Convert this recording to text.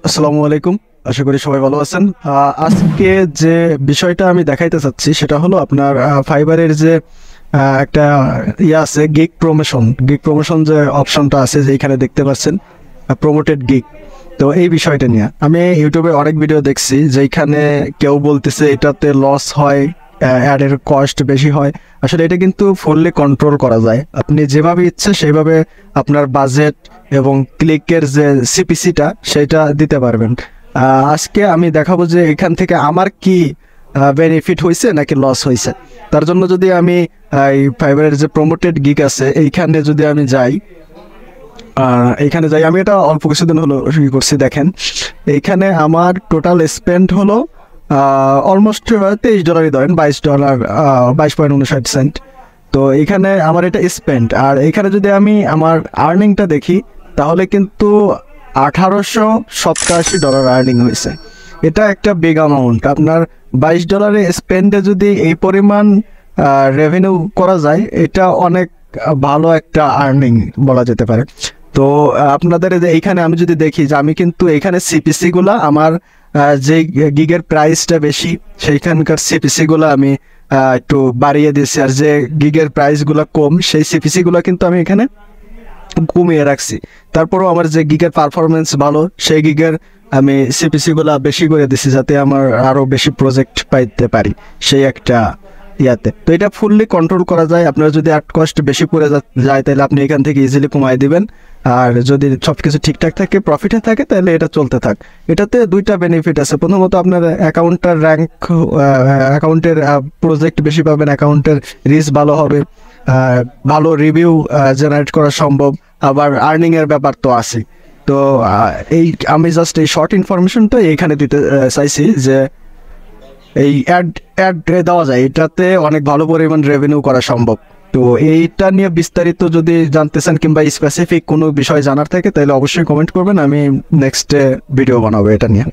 আসসালামু আলাইকুম। আশা করি সবাই ভালো আছেন। আজকে যে বিষয়টা আমি দেখাইতে চাচ্ছি সেটা হলো আপনার ফাইবারের যে একটা আছে গিগ প্রমোশন যে অপশনটা আছে যে এখানে দেখতে পাচ্ছেন প্রমোটেড গিগ। তো এই বিষয়টা নিয়ে আমি ইউটিউবে অনেক ভিডিও দেখছি যেখানে কেউ বলতেছে এটাতে লস হয়, অ্যাডের কস্ট বেশি হয়। আসলে এটা কিন্তু ফুললি কন্ট্রোল করা যায়, আপনি যেভাবে ইচ্ছে সেইভাবে আপনার বাজেট এবং ক্লিকের যে সিপিসিটা সেটা দিতে পারবেন। আজকে আমি দেখাবো যে এখান থেকে আমার কি বেনিফিট হয়েছে নাকি লস হয়েছে। তার জন্য যদি আমি এই ফাইবারের যে প্রমোটেড গিগ আছে এইখানে যদি আমি যাই, আমি এটা অল্প কিছুদিন হলো শুরু করছি। দেখেন এইখানে আমার টোটাল স্পেন্ড হলো অলমোস্ট $23 ধরেন, $22, 22.59 সেন্ট। তো এখানে আমার এটা স্পেন্ড, আর এখানে যদি আমি আমার আর্নিংটা দেখি তাহলে কিন্তু $1887 আর্নিং হয়েছে। এটা একটা বিগ অ্যামাউন্ট। আপনার $22 স্পেন্ডে যদি এই পরিমাণ রেভিনিউ করা যায়, এটা অনেক ভালো একটা আর্নিং বলা যেতে পারে। তো আপনাদের এইখানে আমি যদি দেখি যে আমি কিন্তু এখানে সিপিসি গুলা আমার যে গিগের প্রাইসটা বেশি সেইখানকার সিপিসি গুলা আমি একটু বাড়িয়ে দিয়েছি, আর যে গিগের প্রাইসগুলো কম সেই সিপিসি গুলো কিন্তু আমি এখানে কমিয়ে রাখছি। তারপরেও আমার যে গিগের পারফরমেন্স ভালো সেই গিগের আমি সিপিসি গুলা বেশি করে দিছি যাতে আমার আরো বেশি প্রজেক্ট পাইতে পারি সেই একটা ইয়াতে। তো এটা ফুললি কন্ট্রোল করা যায়। আপনার যদি অ্যাড কস্ট বেশি পড়ে যায় তাহলে আপনি এখান থেকে ইজিলি কমাই দিবেন, আর যদি সব কিছু ঠিকঠাক থাকে প্রফিটে থাকে তাহলে এটা চলতে থাক। এটাতে দুইটা বেনিফিট আছে। প্রথমত আপনার অ্যাকাউন্টের র্যাঙ্ক, অ্যাকাউন্টের প্রজেক্ট বেশি পাবেন, অ্যাকাউন্টের রিচ ভালো হবে, ভালো রিভিউ জেনারেট করা সম্ভব, আবার আর্নিংয়ের ব্যাপার তো আছে। তো এই আমি জাস্ট এই শর্ট ইনফরমেশনটা এইখানে দিতে চাইছি যে এই অ্যাড দেওয়া যায়, এটাতে অনেক ভালো পরিমাণ রেভিনিউ করা সম্ভব। তো এইটা নিয়ে বিস্তারিত যদি জানতে চান কিংবা স্পেসিফিক কোনো বিষয় জানার থাকে তাহলে অবশ্যই কমেন্ট করবেন, আমি নেক্সট ভিডিও বানাবো এটা নিয়ে।